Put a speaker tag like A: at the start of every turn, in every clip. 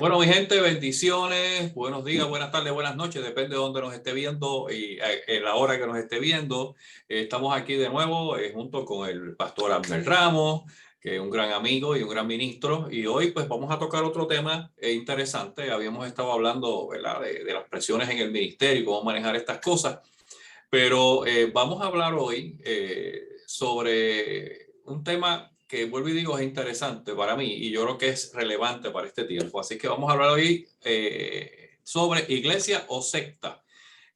A: Bueno, mi gente, bendiciones, buenos días, buenas tardes, buenas noches, depende de dónde nos esté viendo y en la hora que nos esté viendo. Estamos aquí de nuevo junto con el pastor Abner Ramos, que es un gran amigo y un gran ministro, y hoy pues vamos a tocar otro tema interesante. Habíamos estado hablando, ¿verdad?, de las presiones en el ministerio y cómo manejar estas cosas, pero vamos a hablar hoy sobre un tema que, vuelvo y digo, es interesante para mí y yo creo que es relevante para este tiempo. Así que vamos a hablar hoy sobre iglesia o secta.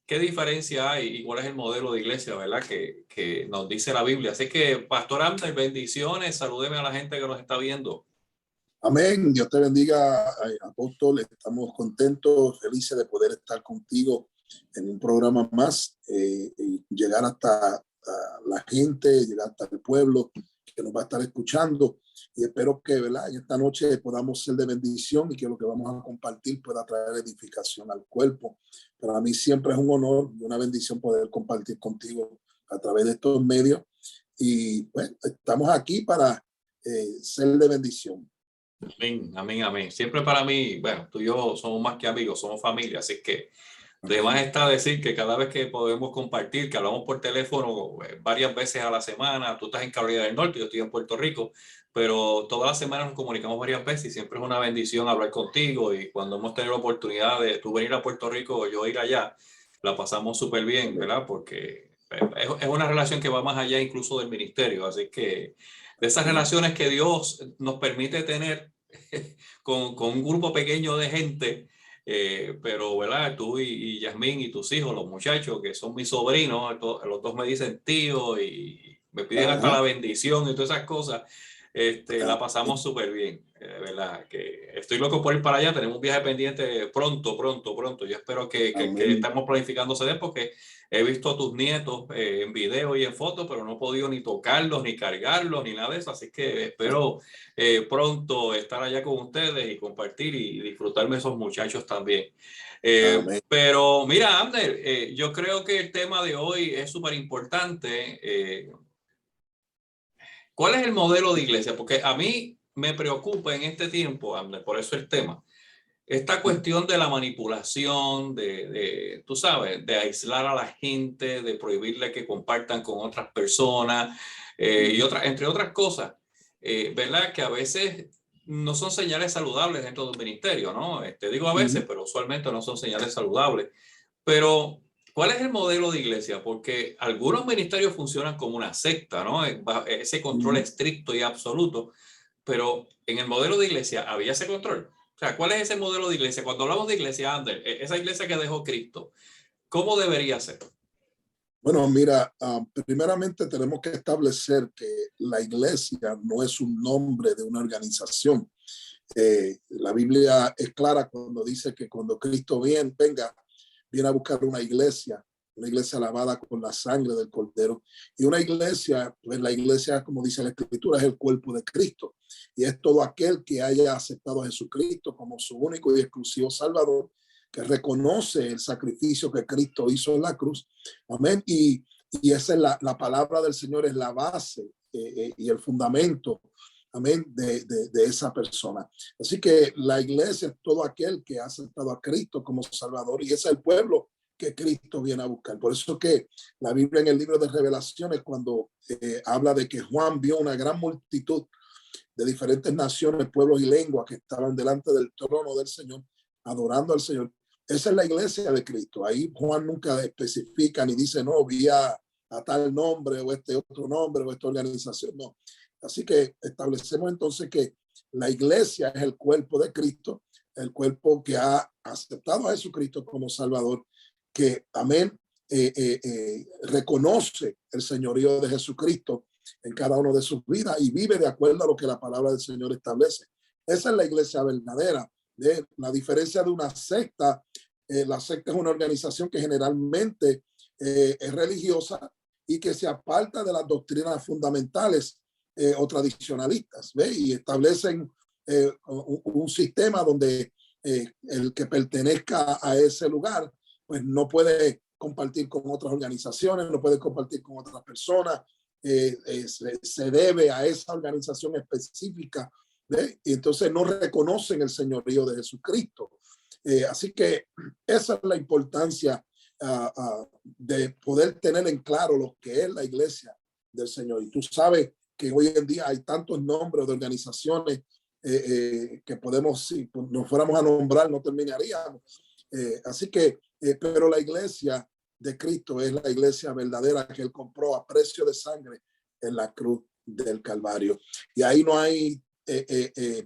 A: ¿Qué diferencia hay y cuál es el modelo de iglesia, verdad, que nos dice la Biblia? Así que, Pastor Amner, bendiciones, salúdeme a la gente que nos está viendo.
B: Amén. Dios te bendiga, apóstol. Estamos contentos, felices de poder estar contigo en un programa más y llegar hasta la gente, llegar hasta el pueblo que nos va a estar escuchando. Y espero que, ¿verdad?, en esta noche podamos ser de bendición y que lo que vamos a compartir pueda traer edificación al cuerpo. Para mí siempre es un honor y una bendición poder compartir contigo a través de estos medios. Y bueno, estamos aquí para ser de bendición.
A: Amén, amén, amén. Siempre para mí, bueno, tú y yo somos más que amigos, somos familia, así que además está decir que cada vez que podemos compartir, que hablamos por teléfono varias veces a la semana, tú estás en Carolina del Norte, yo estoy en Puerto Rico, pero todas las semanas nos comunicamos varias veces y siempre es una bendición hablar contigo, y cuando hemos tenido la oportunidad de tú venir a Puerto Rico o yo ir allá, la pasamos súper bien, ¿verdad? Porque es una relación que va más allá incluso del ministerio, así que de esas relaciones que Dios nos permite tener con un grupo pequeño de gente. Pero, ¿verdad? Tú y Yasmín y tus hijos, los muchachos que son mis sobrinos, los dos me dicen tío y me piden hasta la bendición y todas esas cosas. La pasamos súper bien, ¿verdad? Que estoy loco por ir para allá. Tenemos un viaje pendiente pronto, pronto, pronto. Yo espero que estamos planificando se dé, porque he visto a tus nietos en video y en fotos, pero no he podido ni tocarlos, ni cargarlos, ni nada de eso. Así que espero pronto estar allá con ustedes y compartir y disfrutarme de esos muchachos también. Pero mira, Abner, yo creo que el tema de hoy es súper importante. ¿Cuál es el modelo de iglesia? Porque a mí me preocupa en este tiempo, Abner, por eso el tema. Esta cuestión de la manipulación, tú sabes, de aislar a la gente, de prohibirle que compartan con otras personas entre otras cosas, ¿verdad? Que a veces no son señales saludables dentro de un ministerio, ¿no? Digo a veces, pero usualmente no son señales saludables. Pero, ¿cuál es el modelo de iglesia? Porque algunos ministerios funcionan como una secta, ¿no? Ese control estricto y absoluto, pero en el modelo de iglesia había ese control. O sea, ¿cuál es ese modelo de iglesia? Cuando hablamos de iglesia, Ander, esa iglesia que dejó Cristo, ¿cómo debería ser?
B: Bueno, mira, primeramente tenemos que establecer que la iglesia no es un nombre de una organización. La Biblia es clara cuando dice que cuando Cristo venga, viene a buscar una iglesia lavada con la sangre del Cordero. Y una iglesia, pues la iglesia, como dice la Escritura, es el cuerpo de Cristo. Y es todo aquel que haya aceptado a Jesucristo como su único y exclusivo Salvador, que reconoce el sacrificio que Cristo hizo en la cruz. Amén. Y esa es la palabra del Señor, es la base y el fundamento, amén, de esa persona. Así que la iglesia es todo aquel que ha aceptado a Cristo como Salvador, y ese es el pueblo que Cristo viene a buscar. Por eso que la Biblia en el libro de Revelaciones, cuando habla de que Juan vio una gran multitud de diferentes naciones, pueblos y lenguas que estaban delante del trono del Señor, adorando al Señor. Esa es la iglesia de Cristo. Ahí Juan nunca especifica ni dice, no, vi a tal nombre o este otro nombre o esta organización. No. Así que establecemos entonces que la iglesia es el cuerpo de Cristo, el cuerpo que ha aceptado a Jesucristo como Salvador, que, amén, reconoce el señorío de Jesucristo en cada uno de sus vidas y vive de acuerdo a lo que la palabra del Señor establece. Esa es la iglesia verdadera. La diferencia de una secta, la secta es una organización que generalmente es religiosa y que se aparta de las doctrinas fundamentales o tradicionalistas, ¿ve? Y establecen un sistema donde el que pertenezca a ese lugar pues no puede compartir con otras organizaciones, no puede compartir con otras personas, se debe a esa organización específica ¿ve? Y entonces no reconocen el señorío de Jesucristo. Así que esa es la importancia de poder tener en claro lo que es la iglesia del Señor. Y tú sabes que hoy en día hay tantos nombres de organizaciones que podemos, si nos fuéramos a nombrar, no terminaríamos. Así que, pero la iglesia de Cristo es la iglesia verdadera que Él compró a precio de sangre en la cruz del Calvario. Y ahí no hay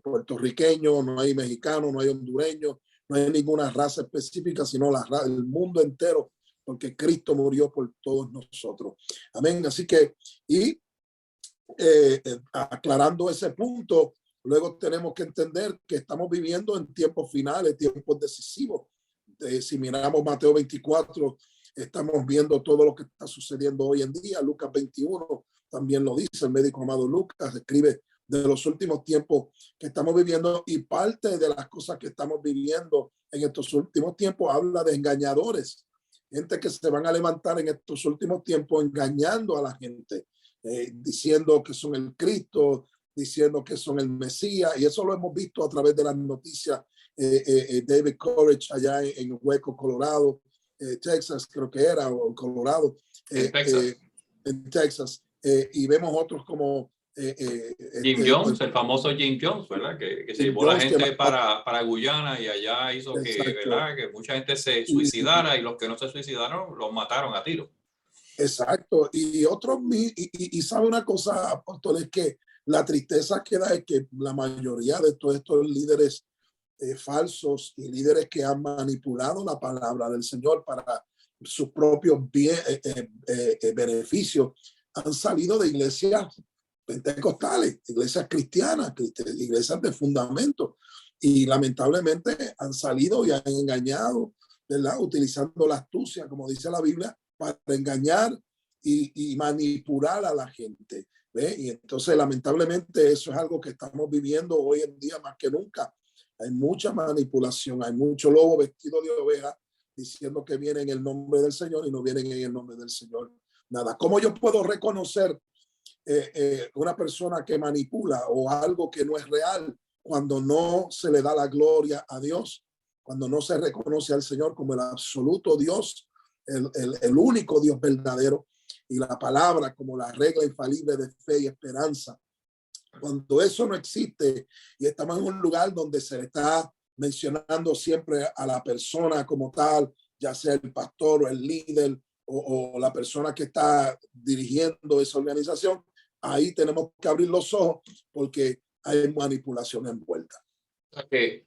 B: puertorriqueño, no hay mexicano, no hay hondureño, no hay ninguna raza específica, sino el mundo entero, porque Cristo murió por todos nosotros. Amén. Así que, y aclarando ese punto, luego tenemos que entender que estamos viviendo en tiempos finales, tiempos decisivos. Si miramos Mateo 24, estamos viendo todo lo que está sucediendo hoy en día. Lucas 21 también lo dice, el médico amado Lucas escribe de los últimos tiempos que estamos viviendo, y parte de las cosas que estamos viviendo en estos últimos tiempos habla de engañadores, gente que se van a levantar en estos últimos tiempos engañando a la gente, diciendo que son el Cristo, diciendo que son el Mesías, y eso lo hemos visto a través de las noticias. David Courage allá en Hueco, Colorado, Texas creo que era, o Colorado, en Texas, y vemos otros como
A: Jim Jones, el famoso Jim Jones, ¿verdad? Que se llevó la gente para Guyana y allá hizo que, ¿verdad? Que mucha gente se suicidara, y los que no se suicidaron los mataron a tiro.
B: Exacto. Y otros, y sabe una cosa, apóstol, es que la tristeza que da es que la mayoría de todos estos líderes falsos y líderes que han manipulado la palabra del Señor para sus propios beneficios han salido de iglesias pentecostales, iglesias cristianas, iglesias de fundamento, y lamentablemente han salido y han engañado, ¿verdad? Utilizando la astucia, como dice la Biblia, para engañar y manipular a la gente, ¿ve? Y entonces lamentablemente eso es algo que estamos viviendo hoy en día más que nunca. Hay mucha manipulación, hay mucho lobo vestido de oveja diciendo que viene en el nombre del Señor y no vienen en el nombre del Señor nada. ¿Cómo yo puedo reconocer una persona que manipula o algo que no es real cuando no se le da la gloria a Dios, cuando no se reconoce al Señor como el absoluto Dios, el único Dios verdadero, y la palabra como la regla infalible de fe y esperanza? Cuando eso no existe y estamos en un lugar donde se está mencionando siempre a la persona como tal, ya sea el pastor o el líder o la persona que está dirigiendo esa organización, ahí tenemos que abrir los ojos porque hay manipulación envuelta.
A: Okay.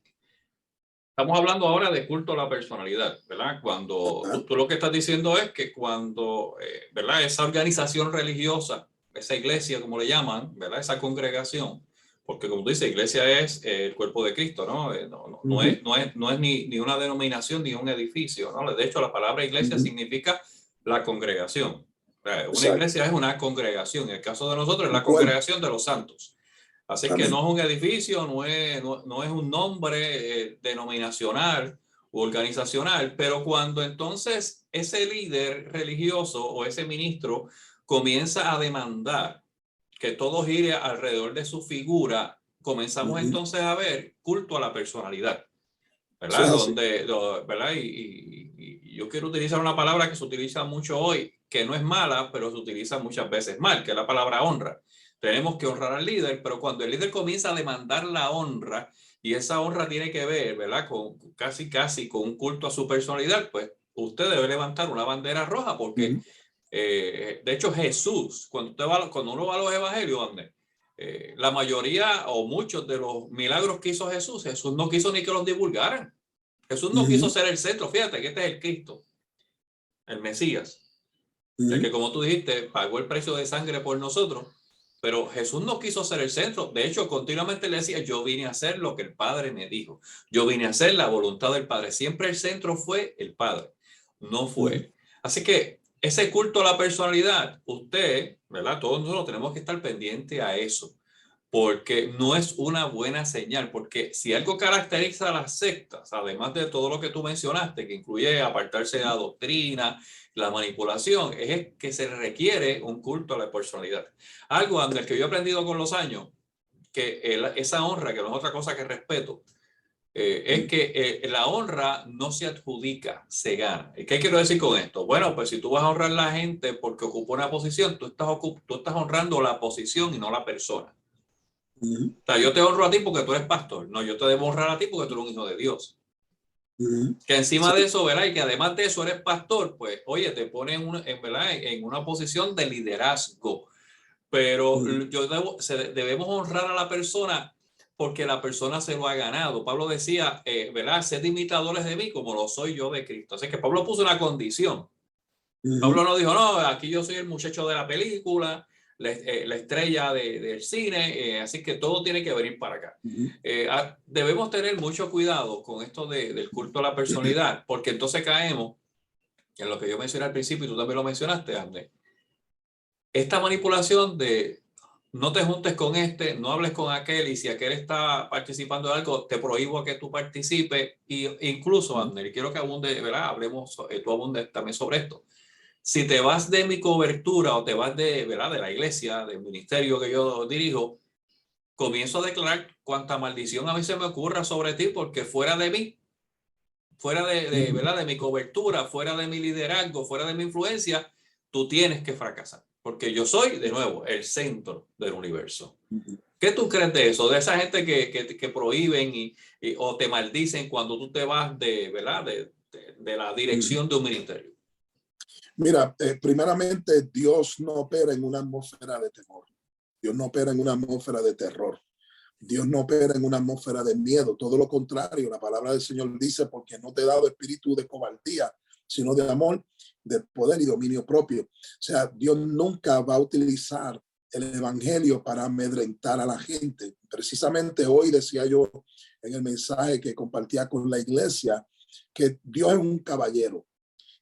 A: Estamos hablando ahora de culto a la personalidad, ¿verdad? Cuando tú lo que estás diciendo es que cuando, ¿verdad? Esa organización religiosa, esa iglesia, como le llaman, ¿verdad? Esa congregación, porque como tú dices, iglesia es el cuerpo de Cristo, ¿no? No es ni una denominación ni un edificio, ¿no? De hecho, la palabra iglesia significa la congregación. Una iglesia es una congregación. En el caso de nosotros es la congregación de los santos. Así que no es un edificio, no es un nombre denominacional u organizacional, pero cuando entonces ese líder religioso o ese ministro comienza a demandar que todo gire alrededor de su figura, comenzamos entonces a ver culto a la personalidad, ¿verdad? ¿Verdad? Y yo quiero utilizar una palabra que se utiliza mucho hoy, que no es mala, pero se utiliza muchas veces mal, que es la palabra honra. Tenemos que honrar al líder, pero cuando el líder comienza a demandar la honra, y esa honra tiene que ver, ¿verdad? Con casi con un culto a su personalidad, pues usted debe levantar una bandera roja, porque de hecho Jesús, cuando uno va a los evangelios, donde la mayoría o muchos de los milagros que hizo Jesús no quiso ni que los divulgaran. Jesús no quiso ser el centro. Fíjate que este es el Cristo, el Mesías, el que, como tú dijiste, pagó el precio de sangre por nosotros. Pero Jesús no quiso ser el centro. De hecho, continuamente le decía, yo vine a hacer lo que el Padre me dijo. Yo vine a hacer la voluntad del Padre. Siempre el centro fue el Padre, no fue él. Así que ese culto a la personalidad, usted, ¿verdad? Todos nosotros tenemos que estar pendientes a eso, porque no es una buena señal. Porque si algo caracteriza a las sectas, además de todo lo que tú mencionaste, que incluye apartarse de la doctrina, la manipulación, es que se requiere un culto a la personalidad. Algo, Andrés, que yo he aprendido con los años, que esa honra, que no es otra cosa que respeto, es que la honra no se adjudica, se gana. ¿Y qué quiero decir con esto? Bueno, pues si tú vas a honrar a la gente porque ocupó una posición, tú estás honrando la posición y no la persona.
B: Ujú,
A: O sea, yo te honro a ti porque tú eres pastor. No, yo te debo honrar a ti porque tú eres un hijo de Dios.
B: ujú.
A: Que encima
B: Sí,
A: de eso, ¿verdad? Y que además de eso eres pastor, pues, oye, te ponen ¿verdad? En una posición de liderazgo. Pero
B: ujú,
A: debemos honrar a la persona porque la persona se lo ha ganado. Pablo decía, ¿verdad? Sed imitadores de mí como lo soy yo de Cristo. Así que Pablo puso una condición.
B: ujú,
A: Pablo no dijo, no, aquí yo soy el muchacho de la película, la estrella del cine, así que todo tiene que venir para acá.
B: ujú.
A: Debemos tener mucho cuidado con esto del culto a la personalidad, porque entonces caemos en lo que yo mencioné al principio y tú también lo mencionaste, Andrés. Esta manipulación de no te juntes con este, no hables con aquel, y si aquel está participando de algo, te prohíbo a que tú participes. Y incluso, Andrés, y quiero que abunde, ¿verdad? Hablemos, tú abundes también sobre esto. Si te vas de mi cobertura o te vas de, ¿verdad? De la iglesia, del ministerio que yo dirijo, comienzo a declarar cuanta maldición a mí se me ocurra sobre ti, porque fuera de mí, fuera
B: Ujú,
A: ¿verdad? De mi cobertura, fuera de mi liderazgo, fuera de mi influencia, tú tienes que fracasar, porque yo soy, de nuevo, el centro del universo.
B: ujú.
A: ¿Qué tú crees de eso? De esa gente que prohíben o te maldicen cuando tú te vas de, ¿verdad? De la
B: Ujú.
A: dirección de un ministerio.
B: Mira, primeramente Dios no opera en una atmósfera de temor. Dios no opera en una atmósfera de terror. Dios no opera en una atmósfera de miedo. Todo lo contrario, la palabra del Señor dice, porque no te he dado espíritu de cobardía, sino de amor, de poder y dominio propio. O sea, Dios nunca va a utilizar el evangelio para amedrentar a la gente. Precisamente hoy decía yo en el mensaje que compartía con la iglesia que Dios es un caballero.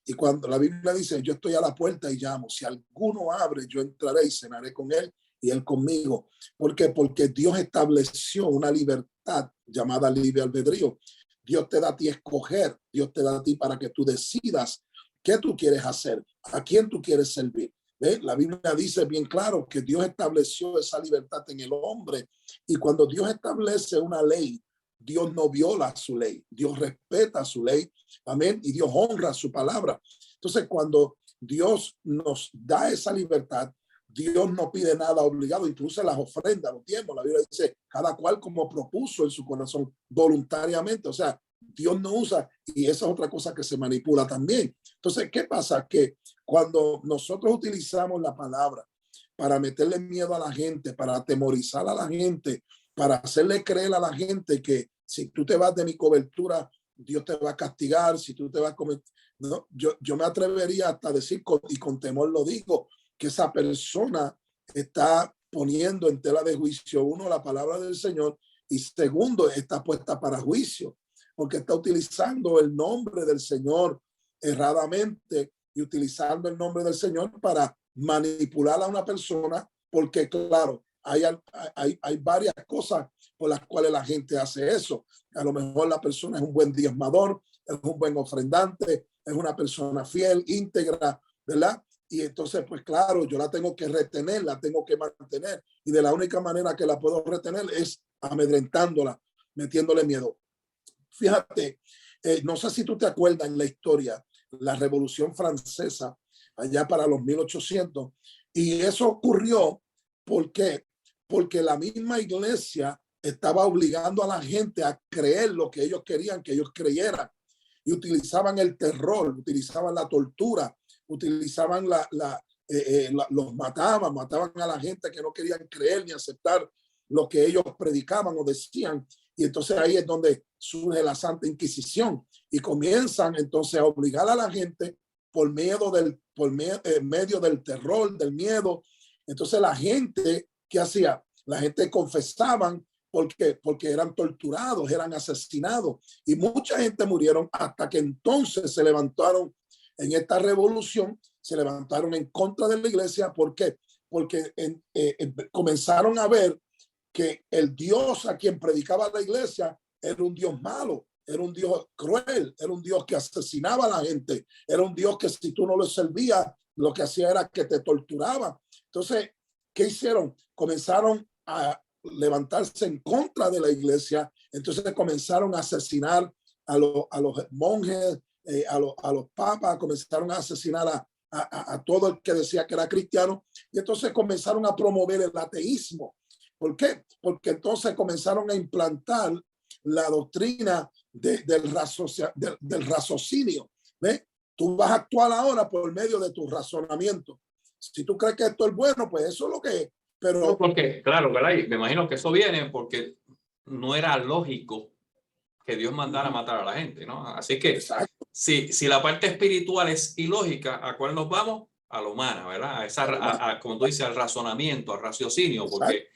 B: Y cuando la Biblia dice, yo estoy a la puerta y llamo, si alguno abre, yo entraré y cenaré con él y él conmigo. ¿Por qué? Porque Dios estableció una libertad llamada libre albedrío. Dios te da a ti escoger, Dios te da a ti para que tú decidas qué tú quieres hacer, a quién tú quieres servir. ¿Ve? La Biblia dice bien claro que Dios estableció esa libertad en el hombre, y cuando Dios establece una ley, Dios no viola su ley, Dios respeta su ley. Amén. Y Dios honra su palabra. Entonces, cuando Dios nos da esa libertad, Dios no pide nada obligado, incluso las ofrendas, los tiempos. La Biblia dice, cada cual como propuso en su corazón voluntariamente. O sea, Dios no usa, y esa es otra cosa que se manipula también. Entonces, ¿qué pasa? Que cuando nosotros utilizamos la palabra para meterle miedo a la gente, para atemorizar a la gente, para hacerle creer a la gente que si tú te vas de mi cobertura, Dios te va a castigar, si tú te vas a comer. No, yo me atrevería hasta a decir, y con temor lo digo, que esa persona está poniendo en tela de juicio, uno, la palabra del Señor, y segundo, está puesta para juicio, porque está utilizando el nombre del Señor erradamente y utilizando el nombre del Señor para manipular a una persona, porque claro, hay varias cosas por las cuales la gente hace eso. A lo mejor la persona es un buen diezmador, es un buen ofrendante, es una persona fiel, íntegra, ¿verdad? Y entonces, pues claro, yo la tengo que retener, la tengo que mantener. Y de la única manera que la puedo retener es amedrentándola, metiéndole miedo. Fíjate, no sé si tú te acuerdas en la historia, la Revolución Francesa, allá para los 1800, y eso ocurrió, ¿por qué? Porque la misma iglesia estaba obligando a la gente a creer lo que ellos querían que ellos creyeran, y utilizaban el terror, utilizaban la tortura, utilizaban los mataban a la gente que no querían creer ni aceptar lo que ellos predicaban o decían. Y entonces ahí es donde surge la Santa Inquisición y comienzan entonces a obligar a la gente medio del terror, del miedo. Entonces la gente, ¿qué hacía? La gente confesaban porque eran torturados, eran asesinados, y mucha gente murieron hasta que entonces se levantaron en esta revolución, se levantaron en contra de la iglesia. ¿Por qué? Porque comenzaron a ver que el Dios a quien predicaba la iglesia era un Dios malo, era un Dios cruel, era un Dios que asesinaba a la gente, era un Dios que si tú no le servías, lo que hacía era que te torturaba. Entonces, ¿qué hicieron? Comenzaron a levantarse en contra de la iglesia. Entonces comenzaron a asesinar a los monjes, a los papas, comenzaron a asesinar a todo el que decía que era cristiano, y entonces comenzaron a promover el ateísmo. ¿Por qué? Porque entonces comenzaron a implantar la doctrina del raciocinio. ¿Ves? Tú vas a actuar ahora por medio de tu razonamiento. Si tú crees que esto es bueno, pues eso es lo que es. Pero
A: porque, claro, ¿verdad? Y me imagino que eso viene porque no era lógico que Dios mandara a matar a la gente, ¿no? Así que si la parte espiritual es ilógica, ¿a cuál nos vamos? A la humana, ¿verdad? Como tú dices, al razonamiento, al raciocinio, porque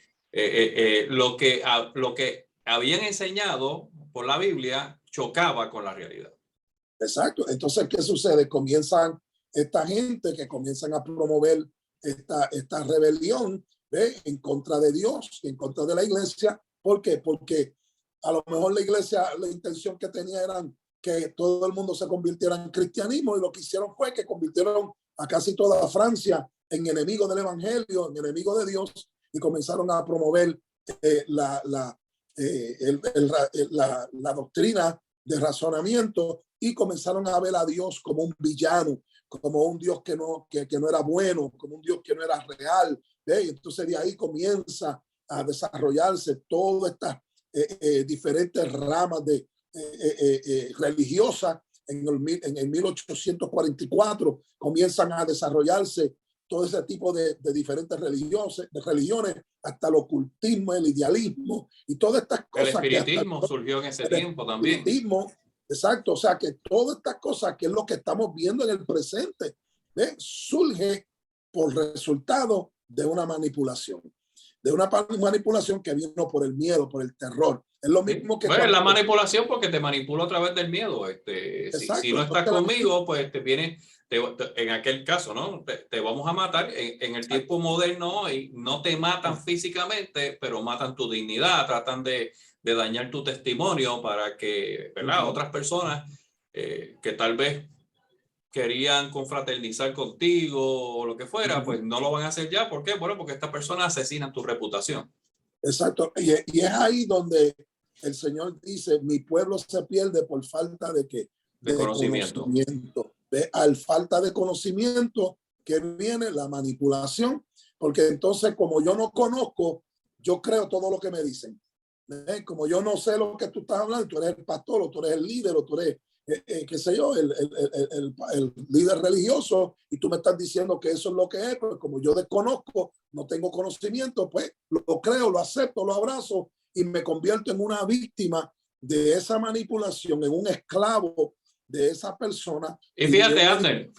A: lo que habían enseñado por la Biblia chocaba con la realidad.
B: Exacto. Entonces, ¿qué sucede? Comienzan esta gente que comienzan a promover esta rebelión, ¿ve? En contra de Dios, en contra de la iglesia. ¿Por qué? Porque a lo mejor la iglesia, la intención que tenía era que todo el mundo se convirtiera en cristianismo, y lo que hicieron fue que convirtieron a casi toda Francia en enemigo del evangelio, en enemigo de Dios, y comenzaron a promover la doctrina de razonamiento, y comenzaron a ver a Dios como un villano, como un Dios que no era bueno, como un Dios que no era real. ¿Ve? Entonces de ahí comienza a desarrollarse todas estas diferentes ramas religiosas. En el 1844 comienzan a desarrollarse todo ese tipo de diferentes religiones, hasta el ocultismo, el idealismo y todas estas cosas.
A: El espiritismo surgió en ese tiempo también.
B: Espiritismo, exacto. O sea, que todas estas cosas, que es lo que estamos viendo en el presente, ¿ve? Surge por resultado de una manipulación. De una manipulación que vino por el miedo, por el terror. Es lo mismo que...
A: Bueno, la manipulación, porque te manipulo a través del miedo. Si no estás conmigo, pues te viene... en aquel caso, ¿no? Te vamos a matar. En el tiempo moderno y no te matan físicamente, pero matan tu dignidad, tratan de dañar tu testimonio para que, ¿verdad? Otras personas que tal vez querían confraternizar contigo o lo que fuera, pues no lo van a hacer ya. ¿Por qué? Bueno, porque esta persona asesina tu reputación.
B: Exacto. Y es ahí donde el Señor dice, mi pueblo se pierde por falta de ¿qué?
A: De conocimiento.
B: Al falta de conocimiento que viene la manipulación, porque entonces como yo no conozco, yo creo todo lo que me dicen. Como yo no sé lo que tú estás hablando, tú eres el pastor, o tú eres el líder, o tú eres, qué sé yo, el líder religioso, y tú me estás diciendo que eso es lo que es, pues como yo desconozco, no tengo conocimiento, pues lo creo, lo acepto, lo abrazo, y me convierto en una víctima de esa manipulación, en un esclavo de esa persona.
A: Y fíjate, Ander,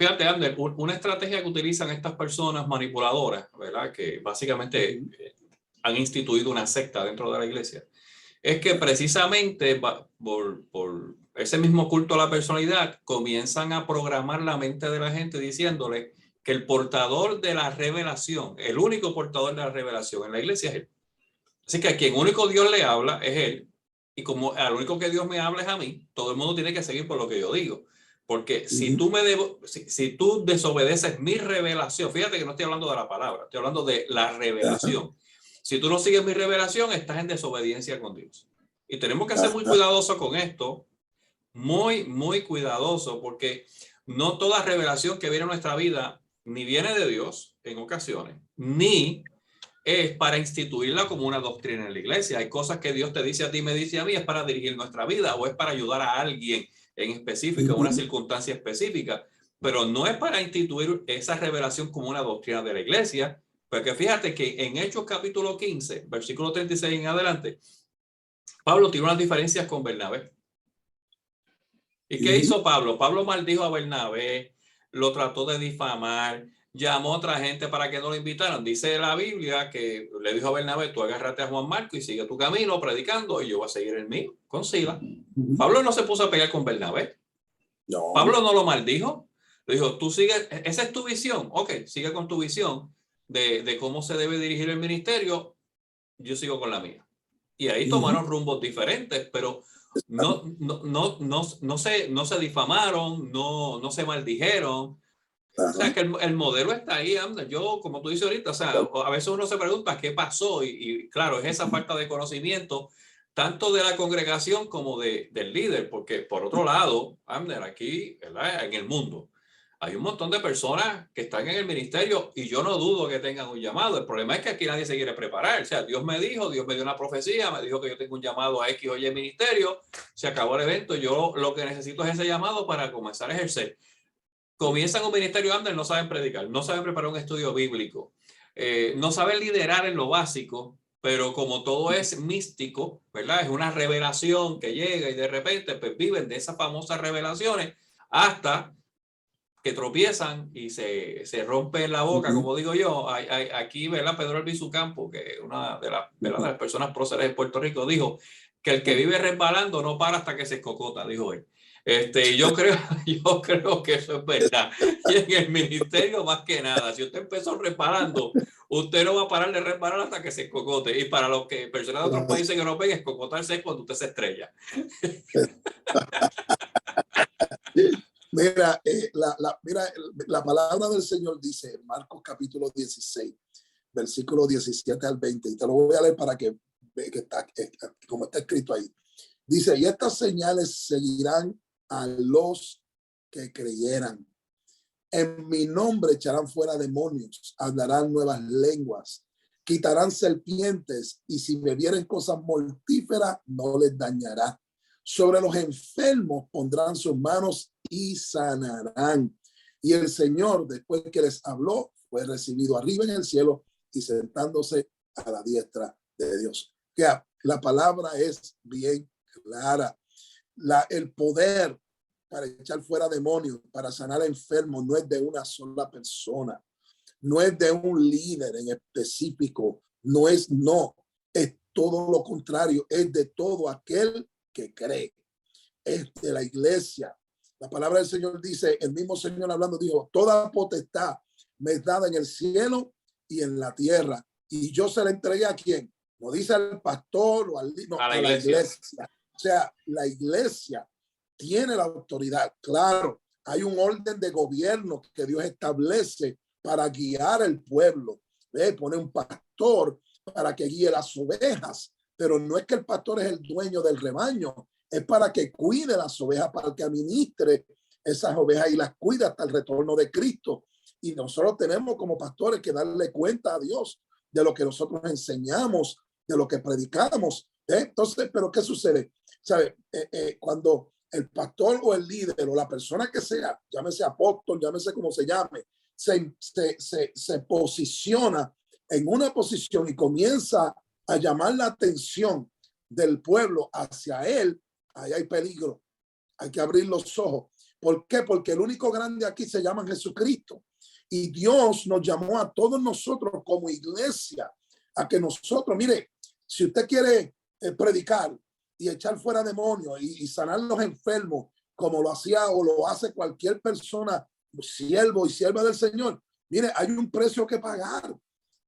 A: una estrategia que utilizan estas personas manipuladoras, ¿verdad? Que básicamente han instituido una secta dentro de la iglesia, es que precisamente por ese mismo culto a la personalidad comienzan a programar la mente de la gente diciéndole que el portador de la revelación, el único portador de la revelación en la iglesia es él. Así que a quien único Dios le habla es él, y como al único que Dios me habla es a mí, todo el mundo tiene que seguir por lo que yo digo. Porque si tú desobedeces mi revelación, fíjate que no estoy hablando de la palabra, estoy hablando de la revelación. Si tú no sigues mi revelación, estás en desobediencia con Dios. Y tenemos que ser muy cuidadosos con esto, muy, muy cuidadosos, porque no toda revelación que viene a nuestra vida ni viene de Dios en ocasiones, ni es para instituirla como una doctrina en la iglesia. Hay cosas que Dios te dice a ti, me dice a mí, es para dirigir nuestra vida o es para ayudar a alguien en específico, en una circunstancia específica, pero no es para instituir esa revelación como una doctrina de la iglesia. Porque fíjate que en Hechos capítulo 15, versículo 36 en adelante, Pablo tiene unas diferencias con Bernabé. ¿Y qué hizo Pablo? Pablo maldijo a Bernabé, lo trató de difamar, llamó a otra gente para que no lo invitaran. Dice la Biblia que le dijo a Bernabé, tú agárrate a Juan Marco y sigue tu camino predicando y yo voy a seguir el mío con Sila. Pablo no se puso a pelear con Bernabé. No. Pablo no lo maldijo. Le dijo, tú sigues, esa es tu visión. Ok, sigue con tu visión de cómo se debe dirigir el ministerio. Yo sigo con la mía. Y ahí tomaron rumbos diferentes, pero no se difamaron, no se maldijeron. O sea, que el modelo está ahí, Amner. Yo, como tú dices ahorita, o sea, a veces uno se pregunta qué pasó y claro, es esa falta de conocimiento tanto de la congregación como del líder, porque por otro lado, Amner, aquí, ¿verdad? En el mundo, hay un montón de personas que están en el ministerio y yo no dudo que tengan un llamado. El problema es que aquí nadie se quiere preparar. O sea, Dios me dio una profecía, me dijo que yo tengo un llamado a X o Y ministerio, se acabó el evento, yo lo que necesito es ese llamado para comenzar a ejercer. Comienzan un ministerio Amner, no saben predicar, no saben preparar un estudio bíblico, no saben liderar en lo básico, pero como todo es místico, ¿verdad? Es una revelación que llega y de repente pues viven de esas famosas revelaciones hasta que tropiezan y se rompe la boca, como digo yo. Aquí, ¿verdad? Pedro Albizu Campo, que una de las personas próceres de Puerto Rico, dijo que el que vive resbalando no para hasta que se escocota, dijo él. Yo creo que eso es verdad. Y en el ministerio más que nada, si usted empezó resbalando, usted no va a parar de resbalar hasta que se escocote. Y para los que personas de otros países que no ven, escocotarse es cuando usted se estrella.
B: Mira, la palabra del Señor dice en Marcos capítulo 16, versículo 17 al 20, y te lo voy a leer para que está, como está escrito ahí. Dice, y estas señales seguirán a los que creyeran. En mi nombre echarán fuera demonios, hablarán nuevas lenguas, quitarán serpientes, y si bebieren cosas mortíferas no les dañará. Sobre los enfermos pondrán sus manos y sanarán. Y el Señor, después que les habló, fue recibido arriba en el cielo y sentándose a la diestra de Dios. Que la palabra es bien clara. El poder para echar fuera demonios, para sanar enfermos, no es de una sola persona, no es de un líder en específico, es todo lo contrario, es de todo aquel que cree, es de la iglesia. La palabra del Señor dice, el mismo Señor hablando dijo, toda potestad me es dada en el cielo y en la tierra, y yo se la entregué a quién, no dice al pastor o a la iglesia. O sea, la iglesia tiene la autoridad. Claro, hay un orden de gobierno que Dios establece para guiar al pueblo. Pone un pastor para que guíe las ovejas, pero no es que el pastor es el dueño del rebaño, es para que cuide las ovejas, para que administre esas ovejas y las cuide hasta el retorno de Cristo. Y nosotros tenemos como pastores que darle cuenta a Dios de lo que nosotros enseñamos, de lo que predicamos. Entonces, ¿pero qué sucede? ¿Sabe? Cuando el pastor o el líder o la persona que sea, llámese apóstol, llámese como se llame, se posiciona en una posición y comienza a llamar la atención del pueblo hacia él, ahí hay peligro. Hay que abrir los ojos. ¿Por qué? Porque el único grande aquí se llama Jesucristo. Y Dios nos llamó a todos nosotros como iglesia a que nosotros, mire, si usted quiere predicar y echar fuera demonios y sanar los enfermos, como lo hacía o lo hace cualquier persona, siervo y sierva del Señor, mire, hay un precio que pagar.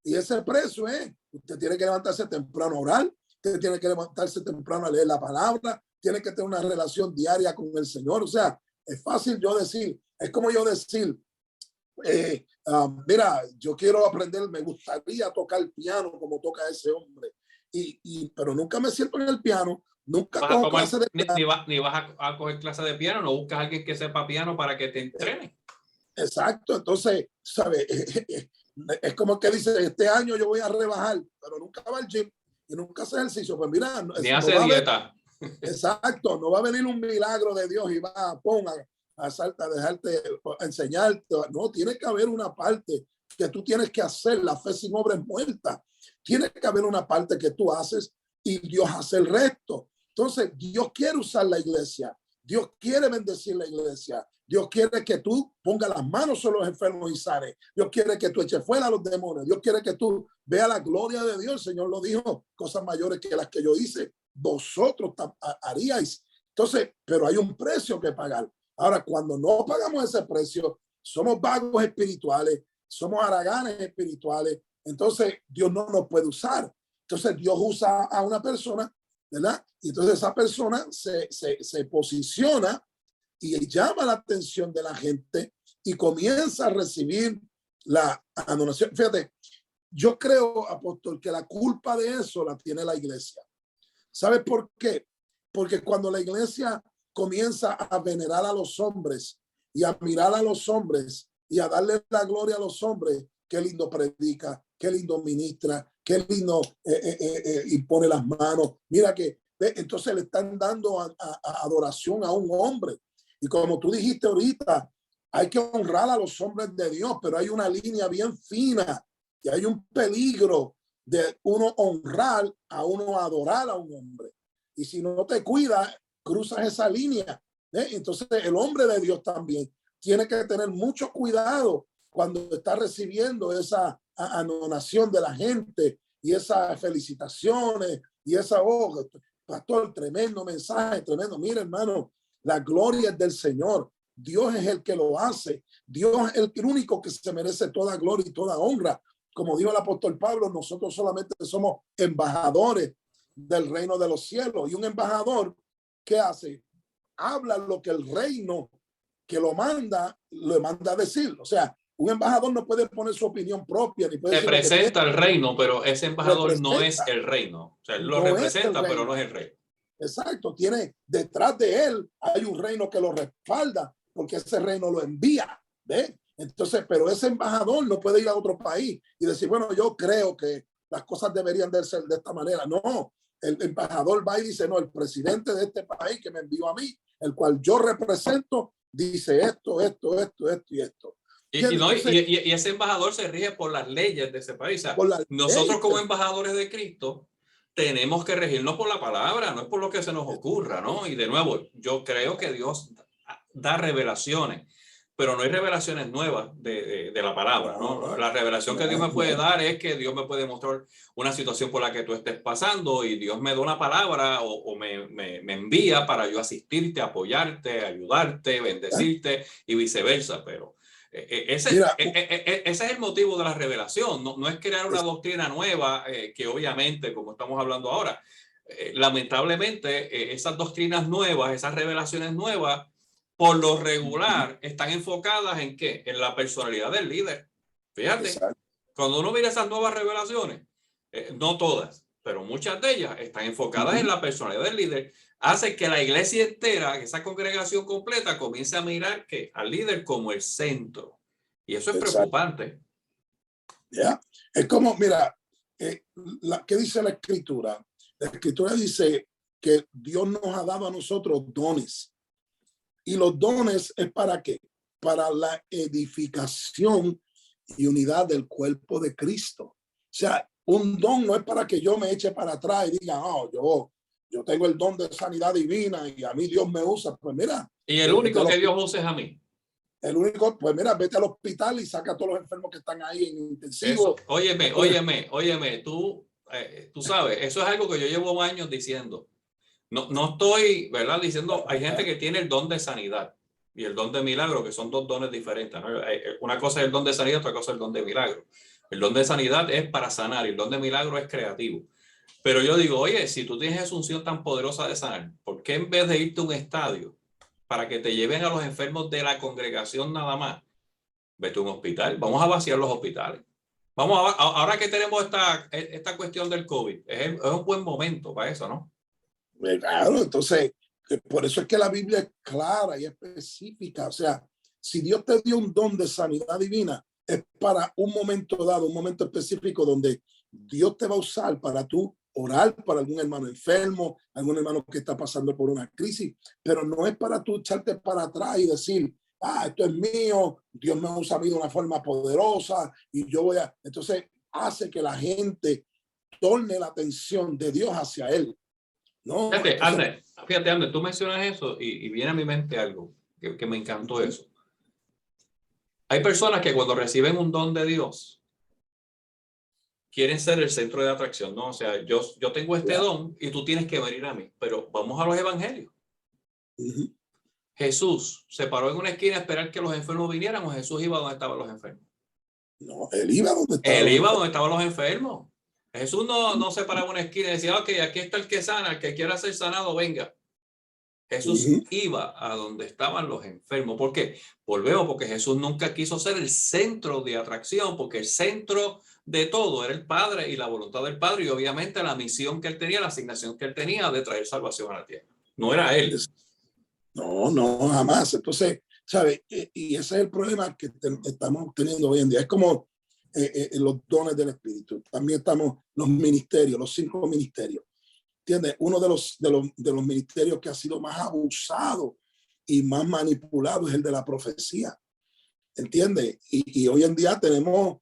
B: Y ese precio es, usted tiene que levantarse temprano a orar, usted tiene que levantarse temprano a leer la palabra, tiene que tener una relación diaria con el Señor. O sea, es fácil yo decir, es como yo decir, mira, yo quiero aprender, me gustaría tocar piano como toca ese hombre, pero nunca me siento en el piano, nunca cojo clase de piano.
A: Ni vas a coger clase de piano, no buscas a alguien que sepa piano para que te entrene.
B: Exacto, entonces, ¿sabes? Es como que dice, este año yo voy a rebajar, pero nunca va al gym y nunca hace ejercicio. Pues mira,
A: ni hace dieta.
B: Exacto, no va a venir un milagro de Dios y va a dejarte, a enseñarte. No, tiene que haber una parte que tú tienes que hacer. La fe sin obra es muerta. Tiene que haber una parte que tú haces y Dios hace el resto. Entonces, Dios quiere usar la iglesia. Dios quiere bendecir la iglesia. Dios quiere que tú pongas las manos sobre los enfermos y sanes. Dios quiere que tú eches fuera a los demonios. Dios quiere que tú veas la gloria de Dios. El Señor lo dijo, cosas mayores que las que yo hice, vosotros haríais. Entonces, pero hay un precio que pagar. Ahora, cuando no pagamos ese precio, somos vagos espirituales, somos haraganes espirituales. Entonces, Dios no nos puede usar. Entonces, Dios usa a una persona, ¿verdad? Y entonces esa persona se posiciona y llama la atención de la gente y comienza a recibir la adoración. Fíjate, yo creo, apóstol, que la culpa de eso la tiene la iglesia. ¿Sabes por qué? Porque cuando la iglesia comienza a venerar a los hombres y a mirar a los hombres y a darle la gloria a los hombres, qué lindo predica, qué lindo ministra, qué lindo impone las manos. Mira que entonces le están dando adoración a un hombre. Y como tú dijiste ahorita, hay que honrar a los hombres de Dios, pero hay una línea bien fina y hay un peligro de uno honrar a uno adorar a un hombre. Y si no te cuidas, cruzas esa línea. Entonces el hombre de Dios también tiene que tener mucho cuidado cuando está recibiendo esa anonación de la gente y esas felicitaciones y esa, oh, pastor, tremendo mensaje, tremendo. Mira, hermano, la gloria es del Señor. Dios es el que lo hace. Dios es el único que se merece toda gloria y toda honra. Como dijo el apóstol Pablo, nosotros solamente somos embajadores del reino de los cielos. Y un embajador, ¿qué hace? Habla lo que el reino que lo manda, le manda a decir. O sea, un embajador no puede poner su opinión propia. Ni puede
A: representa el reino, pero ese embajador no es el reino. O sea, él lo
B: no
A: representa, pero no es el rey.
B: Exacto, tiene detrás de él, hay un reino que lo respalda, porque ese reino lo envía. ¿Ve? Entonces, pero ese embajador no puede ir a otro país y decir, bueno, yo creo que las cosas deberían de ser de esta manera. No, el embajador va y dice, no, el presidente de este país que me envió a mí, el cual yo represento, dice esto y esto.
A: Y ese embajador se rige por las leyes de ese país. O sea, nosotros como embajadores de Cristo tenemos que regirnos por la palabra, no es por lo que se nos ocurra, ¿no? Y de nuevo, yo creo que Dios da revelaciones, pero no hay revelaciones nuevas de la palabra, ¿no? La revelación que Dios me puede dar es que Dios me puede mostrar una situación por la que tú estés pasando y Dios me da una palabra o me envía para yo asistirte, apoyarte, ayudarte, bendecirte y viceversa, pero ese es el motivo de la revelación, no es crear una doctrina nueva que obviamente, como estamos hablando ahora, lamentablemente esas doctrinas nuevas, esas revelaciones nuevas, por lo regular están enfocadas en ¿qué? En la personalidad del líder. Fíjate, cuando uno mira esas nuevas revelaciones, no todas, pero muchas de ellas están enfocadas en la personalidad del líder. Hace que la iglesia entera, esa congregación completa, comience a mirar que al líder como el centro. Y eso es preocupante.
B: ¿Ya? Es como, mira, ¿qué dice la Escritura? La Escritura dice que Dios nos ha dado a nosotros dones. Y los dones es ¿para qué? Para la edificación y unidad del cuerpo de Cristo. O sea, un don no es para que yo me eche para atrás y diga, oh, yo tengo el don de sanidad divina y a mí Dios me usa. Pues mira.
A: Y el único que Dios usa es a mí.
B: El único, pues mira, vete al hospital y saca a todos los enfermos que están ahí en intensivo.
A: Eso, óyeme, tú sabes, eso es algo que yo llevo años diciendo. No estoy, ¿verdad? Diciendo, hay gente que tiene el don de sanidad y el don de milagro, que son dos dones diferentes, ¿no? Una cosa es el don de sanidad, otra cosa es el don de milagro. El don de sanidad es para sanar y el don de milagro es creativo. Pero yo digo, oye, si tú tienes esa unción tan poderosa de sanar, ¿por qué en vez de irte a un estadio para que te lleven a los enfermos de la congregación nada más, vete a un hospital? Vamos a vaciar los hospitales. Ahora que tenemos esta cuestión del COVID, es un buen momento para eso, ¿no?
B: Claro, entonces, por eso es que la Biblia es clara y específica. O sea, si Dios te dio un don de sanidad divina, es para un momento dado, un momento específico donde Dios te va a usar para tú orar para algún hermano enfermo, algún hermano que está pasando por una crisis, pero no es para tú echarte para atrás y decir, esto es mío, Dios me usa a mí de una forma poderosa y yo voy a... Entonces hace que la gente torne la atención de Dios hacia él. No,
A: fíjate, Andrés, tú mencionas eso y viene a mi mente algo que me encantó eso. Hay personas que cuando reciben un don de Dios quieren ser el centro de atracción, ¿no? O sea, yo tengo este don y tú tienes que venir a mí, pero vamos a los evangelios. Jesús se paró en una esquina a esperar que los enfermos vinieran, o Jesús iba donde estaban los enfermos.
B: No, él iba donde
A: estaban los enfermos. Jesús no se paraba en una esquina y decía, ok, aquí está el que sana, el que quiera ser sanado, venga. Jesús iba a donde estaban los enfermos. ¿Por qué? Volvemos, porque Jesús nunca quiso ser el centro de atracción, porque el centro de todo era el Padre y la voluntad del Padre, y obviamente la misión que él tenía, la asignación que él tenía de traer salvación a la tierra. No era él.
B: No, no, jamás. Entonces, ¿sabes? Y ese es el problema que estamos teniendo hoy en día. Es como los dones del Espíritu. También estamos los ministerios, los 5 ministerios. ¿Entiendes? Uno de los ministerios que ha sido más abusado y más manipulado es el de la profecía. ¿Entiendes? Y hoy en día tenemos,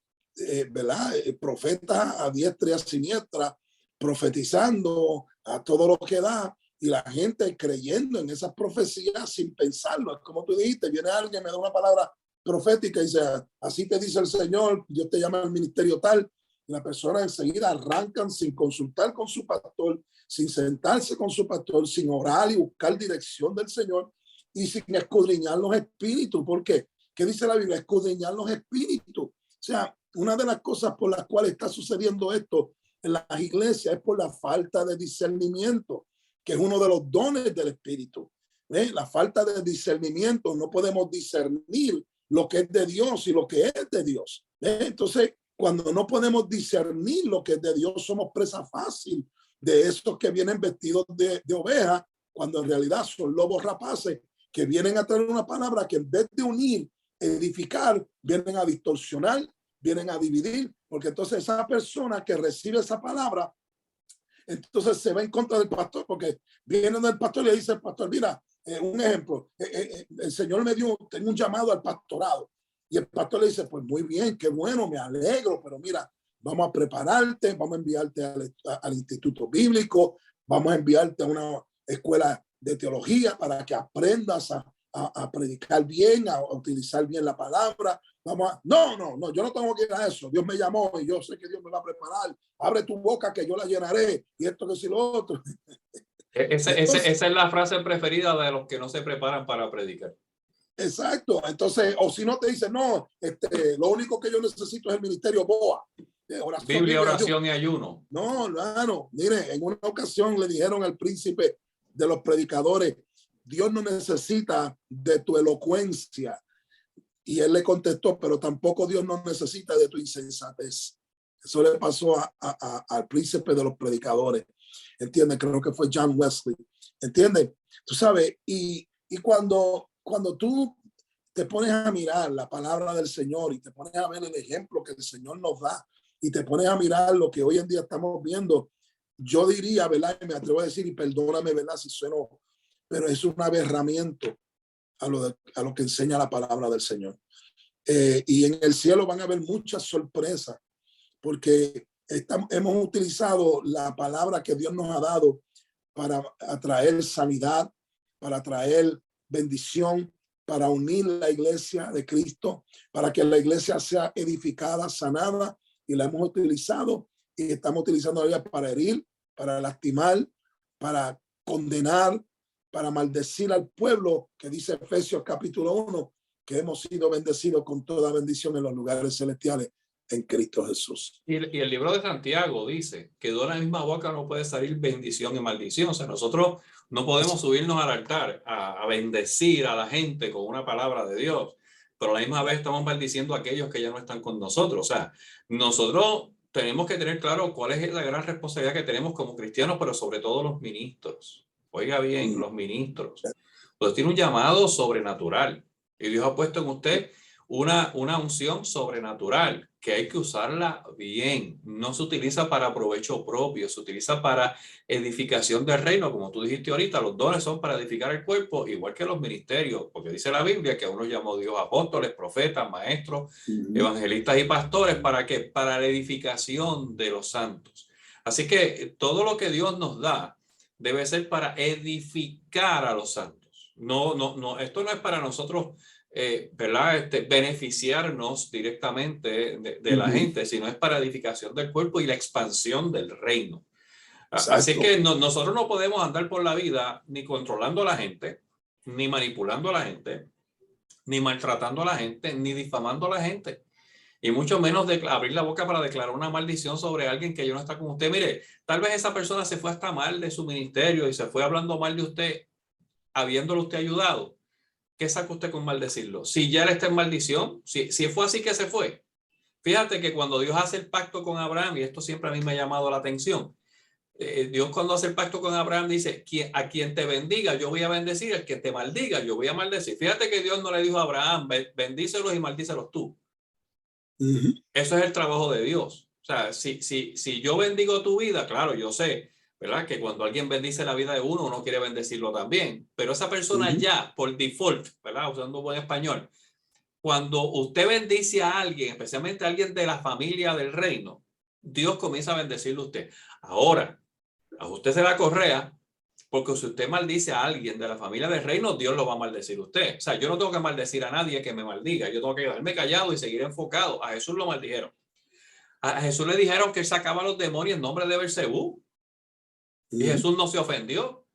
B: ¿verdad? Profetas a diestra y a siniestra, profetizando a todo lo que da, y la gente creyendo en esas profecías sin pensarlo. Es como tú dijiste, viene alguien, me da una palabra profética y dice, así te dice el Señor, Dios te llama al ministerio tal, y la persona enseguida arrancan sin consultar con su pastor, sin sentarse con su pastor, sin orar y buscar dirección del Señor, y sin escudriñar los espíritus. ¿Por qué? ¿Qué dice la Biblia? Escudriñar los espíritus. O sea, una de las cosas por las cuales está sucediendo esto en las iglesias es por la falta de discernimiento, que es uno de los dones del Espíritu. La falta de discernimiento, no podemos discernir lo que es de Dios y lo que es de Dios. Entonces, cuando no podemos discernir lo que es de Dios, somos presa fácil de esos que vienen vestidos de oveja, cuando en realidad son lobos rapaces que vienen a traer una palabra que en vez de unir, edificar, vienen a distorsionar, vienen a dividir, porque entonces esa persona que recibe esa palabra, entonces se va en contra del pastor, porque viene del pastor y le dice al pastor, mira, un ejemplo, el Señor me dio, tengo un llamado al pastorado, y el pastor le dice, pues muy bien, qué bueno, me alegro, pero mira, vamos a prepararte, vamos a enviarte al instituto bíblico, vamos a enviarte a una escuela de teología para que aprendas a predicar bien, a utilizar bien la palabra. No, yo no tengo que ir a eso. Dios me llamó y yo sé que Dios me va a preparar. Abre tu boca que yo la llenaré. Y esto que si lo otro.
A: Esa es la frase preferida de los que no se preparan para predicar.
B: Exacto. Entonces, o si no te dicen, no, lo único que yo necesito es el ministerio BOA.
A: Oración, Biblia, oración y ayuno.
B: No, hermano, mire, en una ocasión le dijeron al príncipe de los predicadores, Dios no necesita de tu elocuencia. Y él le contestó, pero tampoco Dios no necesita de tu insensatez. Eso le pasó al príncipe de los predicadores. ¿Entiendes? Creo que fue John Wesley. ¿Entiendes? Tú sabes, y cuando tú te pones a mirar la palabra del Señor y te pones a ver el ejemplo que el Señor nos da y te pones a mirar lo que hoy en día estamos viendo, yo diría, ¿verdad? Me atrevo a decir, y perdóname, ¿verdad? Si sueno, pero es un aberramiento a lo que enseña la palabra del Señor. Y en el cielo van a haber muchas sorpresas, porque hemos utilizado la palabra que Dios nos ha dado para atraer sanidad, para traer bendición, para unir la iglesia de Cristo, para que la iglesia sea edificada, sanada, y la hemos utilizado y estamos utilizando ella para herir, para lastimar, para condenar, para maldecir al pueblo, que dice Efesios capítulo 1, que hemos sido bendecidos con toda bendición en los lugares celestiales en Cristo Jesús.
A: Y el libro de Santiago dice que de una misma boca no puede salir bendición y maldición. O sea, nosotros no podemos subirnos al altar a bendecir a la gente con una palabra de Dios, pero a la misma vez estamos maldiciendo a aquellos que ya no están con nosotros. O sea, nosotros tenemos que tener claro cuál es la gran responsabilidad que tenemos como cristianos, pero sobre todo los ministros. Oiga bien, los ministros. Usted tiene un llamado sobrenatural y Dios ha puesto en usted una unción sobrenatural que hay que usarla bien. No se utiliza para provecho propio, se utiliza para edificación del reino. Como tú dijiste ahorita, los dones son para edificar el cuerpo, igual que los ministerios, porque dice la Biblia que a unos llamó Dios apóstoles, profetas, maestros, evangelistas y pastores. ¿Para qué? Para la edificación de los santos. Así que todo lo que Dios nos da debe ser para edificar a los santos. No, esto no es para nosotros ¿verdad? Beneficiarnos directamente de la gente, sino es para edificación del cuerpo y la expansión del reino. Exacto. Así que nosotros no podemos andar por la vida ni controlando a la gente, ni manipulando a la gente, ni maltratando a la gente, ni difamando a la gente. Y mucho menos abrir la boca para declarar una maldición sobre alguien que ya no está con usted. Mire, tal vez esa persona se fue hasta mal de su ministerio y se fue hablando mal de usted. habiéndolo usted ayudado, ¿qué saca usted con maldecirlo? Si ya él está en maldición, si fue así que se fue. Fíjate que cuando Dios hace el pacto con Abraham, y esto siempre a mí me ha llamado la atención, Dios cuando hace el pacto con Abraham dice, a quien te bendiga yo voy a bendecir, el que te maldiga yo voy a maldecir. Fíjate que Dios no le dijo a Abraham, bendícelos y maldícelos tú. Eso es el trabajo de Dios. O sea, si yo bendigo tu vida, claro, yo sé, ¿verdad? Que cuando alguien bendice la vida de uno, uno quiere bendecirlo también. Pero esa persona ya, por default, ¿verdad? Usando buen español, cuando usted bendice a alguien, especialmente a alguien de la familia del reino, Dios comienza a bendecirle a usted. Ahora, ajustese la correa, porque si usted maldice a alguien de la familia del reino, Dios lo va a maldecir a usted. O sea, yo no tengo que maldecir a nadie que me maldiga. Yo tengo que quedarme callado y seguir enfocado. A Jesús lo maldijeron. A Jesús le dijeron que él sacaba a los demonios en nombre de Belcebú. Y Jesús no se ofendió.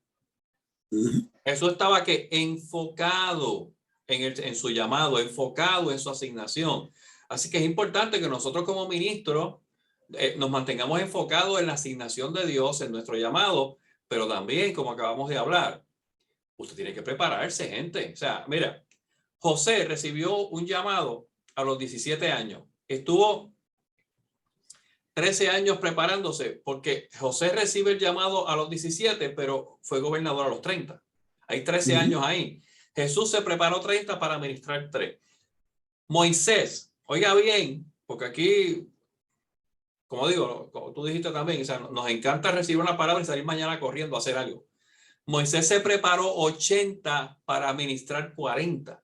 A: Jesús estaba que enfocado en su llamado, enfocado en su asignación. Así que es importante que nosotros como ministros nos mantengamos enfocados en la asignación de Dios, en nuestro llamado, pero también, como acabamos de hablar, usted tiene que prepararse, gente. O sea, mira, José recibió un llamado a los 17 años. Estuvo 13 años preparándose, porque José recibe el llamado a los 17, pero fue gobernador a los 30. Hay 13 años ahí. Jesús se preparó 30 para ministrar 3. Moisés, oiga bien, porque aquí, como digo, como tú dijiste también, o sea, nos encanta recibir una palabra y salir mañana corriendo a hacer algo. Moisés se preparó 80 para ministrar 40.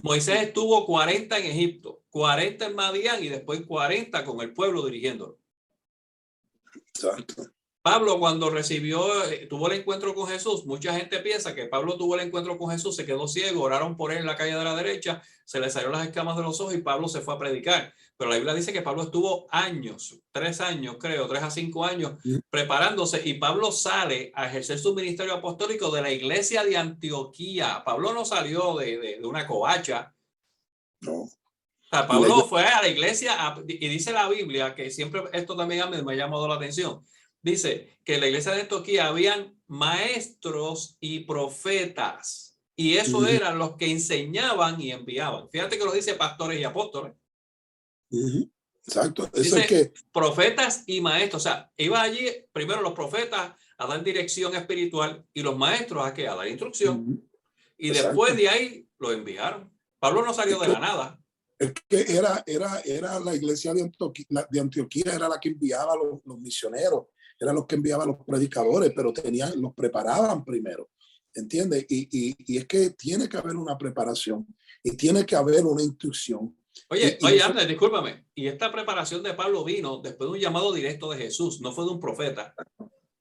A: Moisés estuvo 40 en Egipto, 40 en Madián y después 40 con el pueblo dirigiéndolo.
B: Exacto.
A: Pablo cuando tuvo el encuentro con Jesús, mucha gente piensa que Pablo tuvo el encuentro con Jesús, se quedó ciego, oraron por él en la calle de la derecha, se le salieron las escamas de los ojos y Pablo se fue a predicar. Pero la Biblia dice que Pablo estuvo años, 3 años creo, 3 a 5 años preparándose, y Pablo sale a ejercer su ministerio apostólico de la iglesia de Antioquía. Pablo no salió de una covacha.
B: No.
A: O sea, Pablo fue a la iglesia y dice la Biblia, que siempre esto también me ha llamado la atención. Dice que en la iglesia de Antioquía habían maestros y profetas, y eso eran los que enseñaban y enviaban. Fíjate que lo dice pastores y apóstoles.
B: Exacto. Eso
A: Dice
B: es que
A: profetas y maestros. O sea, iba allí primero los profetas a dar dirección espiritual y los maestros a dar instrucción. Y después de ahí lo enviaron. Pablo no salió de la nada.
B: Es que era la iglesia de Antioquía, era la que enviaba a los misioneros, era los que enviaba a los predicadores, pero los preparaban primero, ¿entiendes? Y es que tiene que haber una preparación y tiene que haber una instrucción.
A: Oye, Andrés, discúlpame. Y esta preparación de Pablo vino después de un llamado directo de Jesús, no fue de un profeta.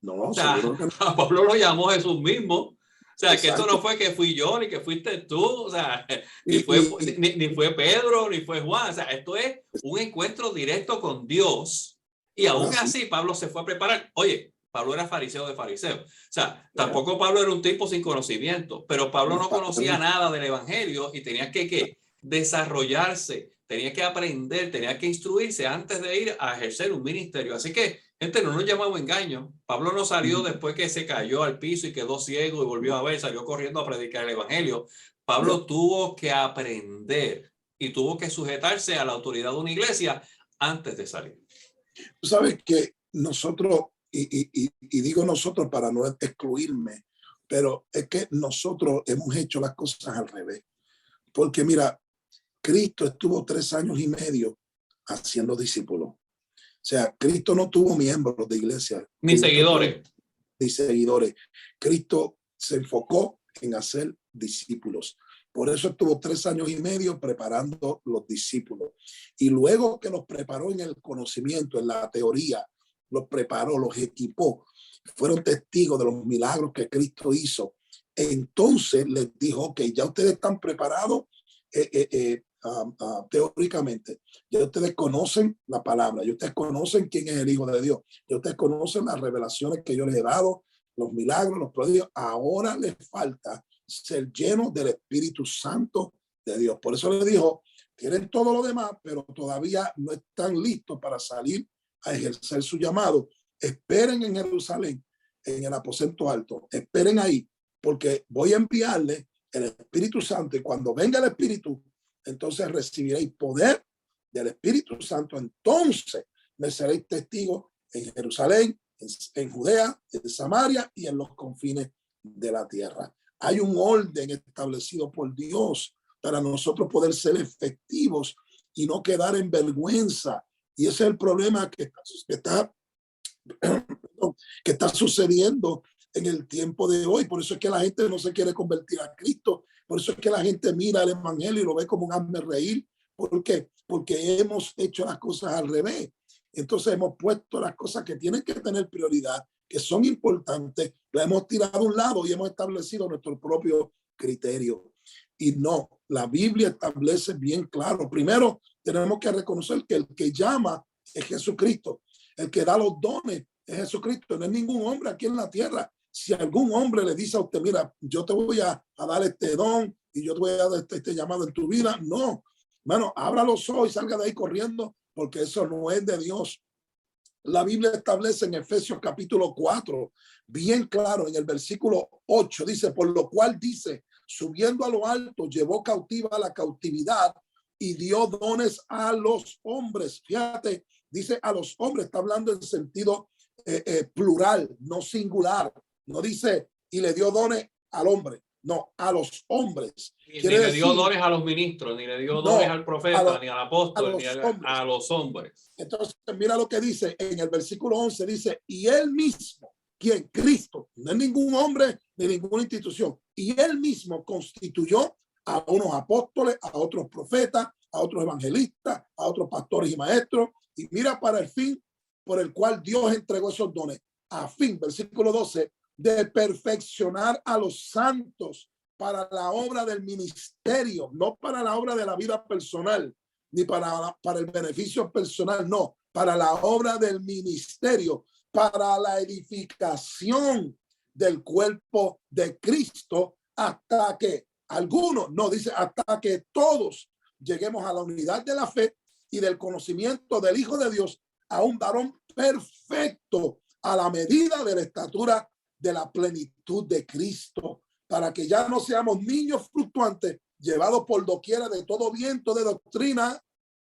B: No,
A: o sea,
B: seguro que no.
A: A Pablo lo llamó Jesús mismo. O sea,
B: Exacto.
A: que esto no fue que fui yo, ni que fuiste tú, o sea, ni fue Pedro, ni fue Juan. O sea, esto es un encuentro directo con Dios. Y aún así, Pablo se fue a preparar. Oye, Pablo era fariseo de fariseos. O sea, tampoco Pablo era un tipo sin conocimiento, pero Pablo no conocía nada del evangelio y tenía que desarrollarse, tenía que aprender, tenía que instruirse antes de ir a ejercer un ministerio. Así que, gente, no nos llamamos engaño. Pablo no salió después que se cayó al piso y quedó ciego y volvió a ver, salió corriendo a predicar el evangelio. Pablo tuvo que aprender y tuvo que sujetarse a la autoridad de una iglesia antes de salir.
B: Tú sabes que nosotros, y digo nosotros para no excluirme, pero es que nosotros hemos hecho las cosas al revés. Porque mira, Cristo estuvo 3 años y medio haciendo discípulos. O sea, Cristo no tuvo miembros de iglesia.
A: Ni seguidores.
B: Ni seguidores. Cristo se enfocó en hacer discípulos. Por eso estuvo 3 años y medio preparando los discípulos. Y luego que los preparó en el conocimiento, en la teoría, los preparó, los equipó, fueron testigos de los milagros que Cristo hizo. Entonces les dijo que ya ustedes están preparados teóricamente, ya ustedes conocen la palabra, ya ustedes conocen quién es el Hijo de Dios, ya ustedes conocen las revelaciones que yo les he dado, los milagros, los prodigios. Ahora les falta ser llenos del Espíritu Santo de Dios. Por eso les dijo, tienen todo lo demás, pero todavía no están listos para salir a ejercer su llamado. Esperen en Jerusalén, en el aposento alto, esperen ahí, porque voy a enviarle el Espíritu Santo y cuando venga el Espíritu, entonces recibiréis poder del Espíritu Santo. Entonces me seréis testigos en Jerusalén, en Judea, en Samaria y en los confines de la tierra. Hay un orden establecido por Dios para nosotros poder ser efectivos y no quedar en vergüenza. Y ese es el problema que está sucediendo en el tiempo de hoy. Por eso es que la gente no se quiere convertir a Cristo. Por eso es que la gente mira el evangelio y lo ve como un hazme reír. ¿Por qué? Porque hemos hecho las cosas al revés. Entonces hemos puesto las cosas que tienen que tener prioridad, que son importantes, las hemos tirado a un lado y hemos establecido nuestro propio criterio. Y no, la Biblia establece bien claro. Primero, tenemos que reconocer que el que llama es Jesucristo. El que da los dones es Jesucristo. No es ningún hombre aquí en la tierra. Si algún hombre le dice a usted, mira, yo te voy a dar este don y yo te voy a dar este llamado en tu vida, no. Bueno, abra los ojos y salga de ahí corriendo, porque eso no es de Dios. La Biblia establece en Efesios capítulo 4, bien claro, en el versículo 8, dice, por lo cual dice, subiendo a lo alto, llevó cautiva la cautividad y dio dones a los hombres. Fíjate, dice a los hombres, está hablando en sentido plural, no singular. No dice, y le dio dones al hombre. No, a los hombres.
A: Ni le dio dones a los ministros, ni le dio dones al profeta, ni al apóstol, ni a los hombres.
B: Entonces, mira lo que dice en el versículo 11, dice, y él mismo, quien Cristo, no es ningún hombre ni ninguna institución, y él mismo constituyó a unos apóstoles, a otros profetas, a otros evangelistas, a otros pastores y maestros, y mira para el fin por el cual Dios entregó esos dones, a fin, versículo 12, de perfeccionar a los santos para la obra del ministerio, no para la obra de la vida personal, ni para el beneficio personal, no, para la obra del ministerio, para la edificación del cuerpo de Cristo, hasta que algunos, no, dice hasta que todos lleguemos a la unidad de la fe y del conocimiento del Hijo de Dios, a un varón perfecto, a la medida de la estatura de la plenitud de Cristo, para que ya no seamos niños fluctuantes, llevados por doquiera de todo viento de doctrina,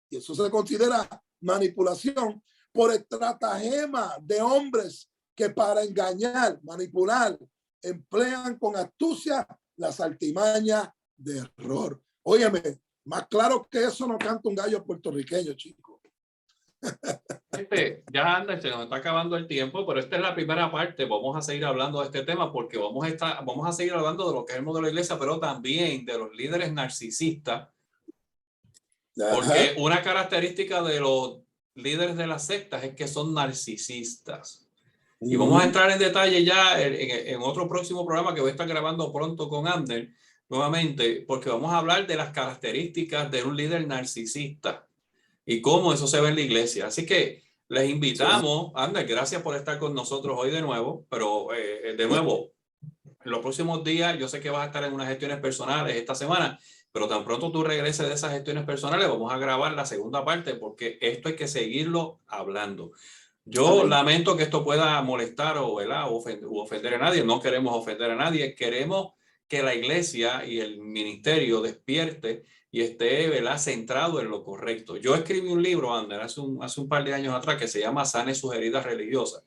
B: y eso se considera manipulación, por estratagema de hombres que para engañar, manipular, emplean con astucia las artimañas de error. Óyeme, más claro que eso no canta un gallo puertorriqueño, chico.
A: Ya anda, se nos está acabando el tiempo, pero esta es la primera parte. Vamos a seguir hablando de este tema porque vamos a seguir hablando de lo que es el modelo de la iglesia, pero también de los líderes narcisistas. Porque una característica de los líderes de las sectas es que son narcisistas. Y vamos a entrar en detalle ya en otro próximo programa que voy a estar grabando pronto con Ander nuevamente, porque vamos a hablar de las características de un líder narcisista y cómo eso se ve en la iglesia. Así que les invitamos, Ander, gracias por estar con nosotros hoy de nuevo, pero de nuevo, en los próximos días, yo sé que vas a estar en unas gestiones personales esta semana, pero tan pronto tú regreses de esas gestiones personales, vamos a grabar la segunda parte porque esto hay que seguirlo hablando. Yo lamento que esto pueda molestar o ofender a nadie. No queremos ofender a nadie. Queremos que la iglesia y el ministerio despierte y esté, ¿verdad?, centrado en lo correcto. Yo escribí un libro, Ander, hace un par de años atrás que se llama Sane sus heridas religiosas.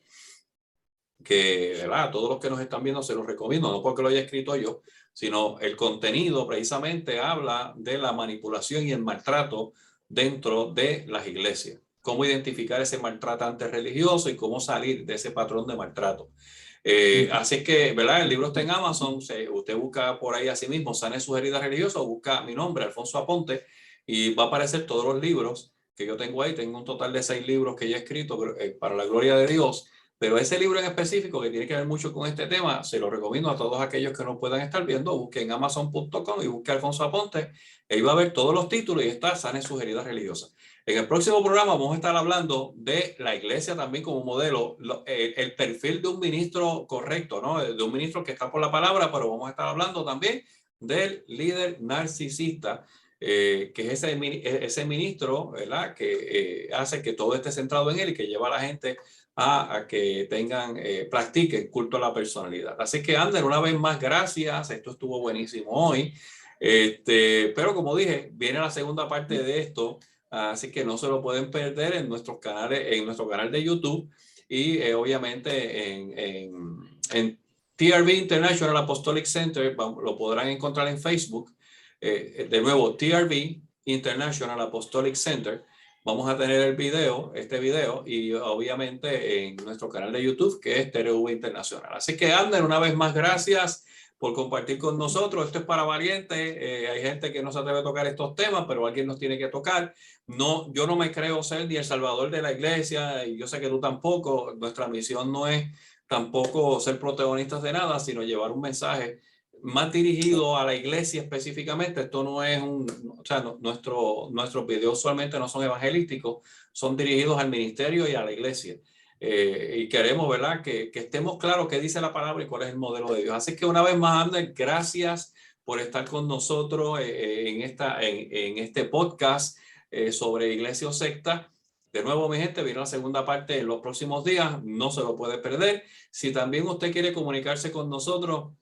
A: Que, ¿verdad?, todos los que nos están viendo se los recomiendo, no porque lo haya escrito yo, sino el contenido precisamente habla de la manipulación y el maltrato dentro de las iglesias. Cómo identificar ese maltratante religioso y cómo salir de ese patrón de maltrato. Así que, ¿verdad? El libro está en Amazon. Usted busca por ahí a sí mismo, Sane sus heridas religiosas, o busca mi nombre, Alfonso Aponte, y va a aparecer todos los libros que yo tengo ahí. Tengo un total de 6 libros que ya he escrito para la gloria de Dios. Pero ese libro en específico que tiene que ver mucho con este tema, se lo recomiendo a todos aquellos que no puedan estar viendo. Busquen amazon.com y busquen Alfonso Aponte. Ahí va a ver todos los títulos y está Sane sus heridas religiosas. En el próximo programa vamos a estar hablando de la iglesia también como modelo, el perfil de un ministro correcto, ¿no? De un ministro que está por la palabra, pero vamos a estar hablando también del líder narcisista, que es ese ministro, ¿verdad?, que hace que todo esté centrado en él y que lleva a la gente a que tengan, practiquen culto a la personalidad. Así que, Ander, una vez más, gracias. Esto estuvo buenísimo hoy. Pero como dije, viene la segunda parte de esto, así que no se lo pueden perder en nuestros canales, en nuestro canal de YouTube y obviamente en TRV International Apostolic Center, lo podrán encontrar en Facebook. De nuevo, TRV International Apostolic Center. Vamos a tener el video, este video, y obviamente en nuestro canal de YouTube, que es TRV Internacional. Así que, Ander, una vez más, gracias por compartir con nosotros. Esto es para valientes. Hay gente que no se atreve a tocar estos temas, pero alguien nos tiene que tocar. No, yo no me creo ser ni el salvador de la iglesia, y yo sé que tú tampoco. Nuestra misión no es tampoco ser protagonistas de nada, sino llevar un mensaje más dirigido a la iglesia específicamente. Esto no es o sea, nuestros videos usualmente no son evangelísticos, son dirigidos al ministerio y a la iglesia. Y queremos, ¿verdad?, que estemos claros qué dice la palabra y cuál es el modelo de Dios. Así que una vez más, Ander, gracias por estar con nosotros en este podcast sobre iglesia o secta. De nuevo, mi gente, viene la segunda parte en los próximos días, no se lo puede perder. Si también usted quiere comunicarse con nosotros,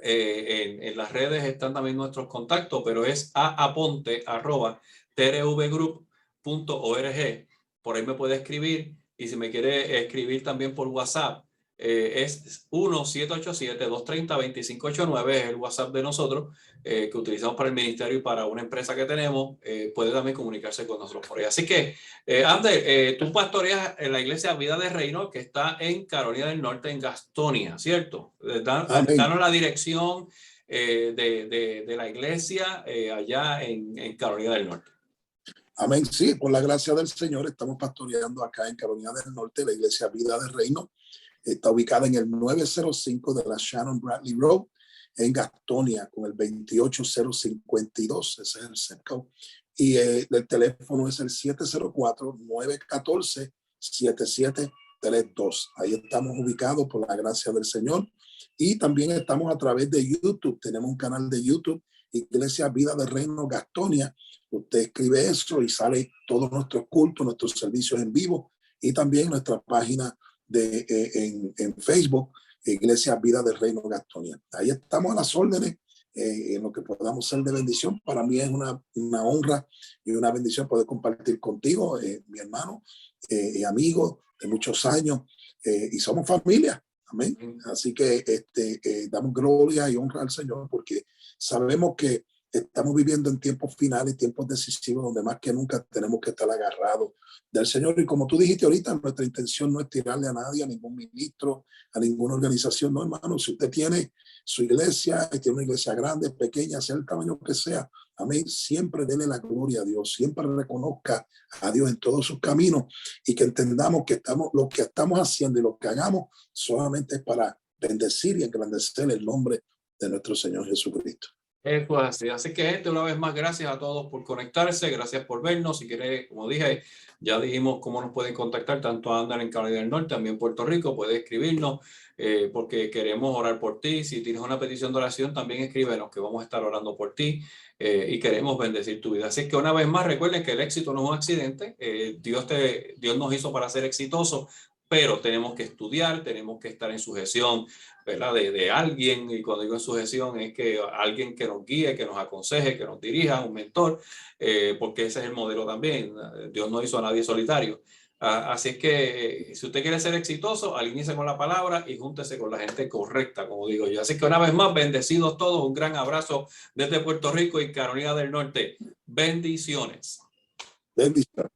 A: en las redes están también nuestros contactos, pero es aaponte@trvgroup.org. Por ahí me puede escribir, y si me quiere escribir también por WhatsApp, es 1-787-230-2589, es el WhatsApp de nosotros, que utilizamos para el ministerio y para una empresa que tenemos. Puede también comunicarse con nosotros por ahí. Así que, Ander, tú pastoreas en la iglesia Vida de Reino, que está en Carolina del Norte, en Gastonia, ¿cierto? Danos la dirección de la iglesia allá en Carolina del Norte.
B: Amén. Sí, por la gracia del Señor estamos pastoreando acá en Carolina del Norte. La iglesia Vida de Reino está ubicada en el 905 de la Shannon Bradley Road en Gastonia, con el 28052. Ese es el zip code. Y el teléfono es el 704-914-7732. Ahí estamos ubicados por la gracia del Señor. Y también estamos a través de YouTube. Tenemos un canal de YouTube, Iglesia Vida de Reino Gastonia. Usted escribe eso y sale todos nuestros cultos, nuestros servicios en vivo, y también nuestra página en Facebook, Iglesia Vida del Reino Gastonia. Ahí estamos a las órdenes, en lo que podamos ser de bendición. Para mí es una honra y una bendición poder compartir contigo, mi hermano y amigo de muchos años, y somos familia. Amén. Así que damos gloria y honra al Señor, porque sabemos que estamos viviendo en tiempos finales, tiempos decisivos, donde más que nunca tenemos que estar agarrados del Señor. Y como tú dijiste ahorita, nuestra intención no es tirarle a nadie, a ningún ministro, a ninguna organización. No, hermano, si usted tiene su iglesia, tiene una iglesia grande, pequeña, sea el tamaño que sea, amén, siempre dele la gloria a Dios, siempre reconozca a Dios en todos sus caminos, y que entendamos que lo que estamos haciendo y lo que hagamos solamente es para bendecir y engrandecer el nombre de nuestro Señor Jesucristo.
A: Eso es así. Así que, gente, una vez más, gracias a todos por conectarse, gracias por vernos. Si quiere, como dije, ya dijimos cómo nos pueden contactar, tanto a Ander en Carolina del Norte, también Puerto Rico, puede escribirnos, porque queremos orar por ti. Si tienes una petición de oración, también escríbenos, que vamos a estar orando por ti, y queremos bendecir tu vida. Así que, una vez más, recuerden que el éxito no es un accidente. Dios nos hizo para ser exitosos, pero tenemos que estudiar, tenemos que estar en sujeción, ¿verdad?, de alguien. Y cuando digo en sujeción, es que alguien que nos guíe, que nos aconseje, que nos dirija, un mentor, porque ese es el modelo también. Dios no hizo a nadie solitario. Así es que si usted quiere ser exitoso, alíñese con la palabra y júntese con la gente correcta, como digo yo. Así que una vez más, bendecidos todos. Un gran abrazo desde Puerto Rico y Carolina del Norte. Bendiciones.
B: Bendiciones.